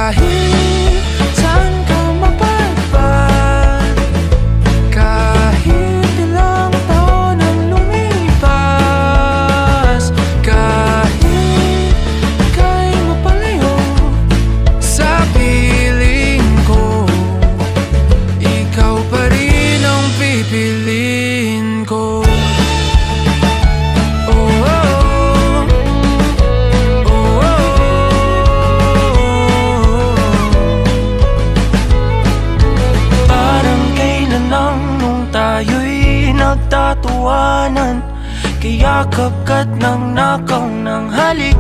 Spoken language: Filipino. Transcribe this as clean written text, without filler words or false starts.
Kahit saan ka mapadpad, kahit ilang taon ang lumipas, kahit ika'y mapalayo sa piling ko, ikaw pa rin ang pipiliin ko. Tayo'y nagtatawanan, kayakap ka't nang nakaw ng halik.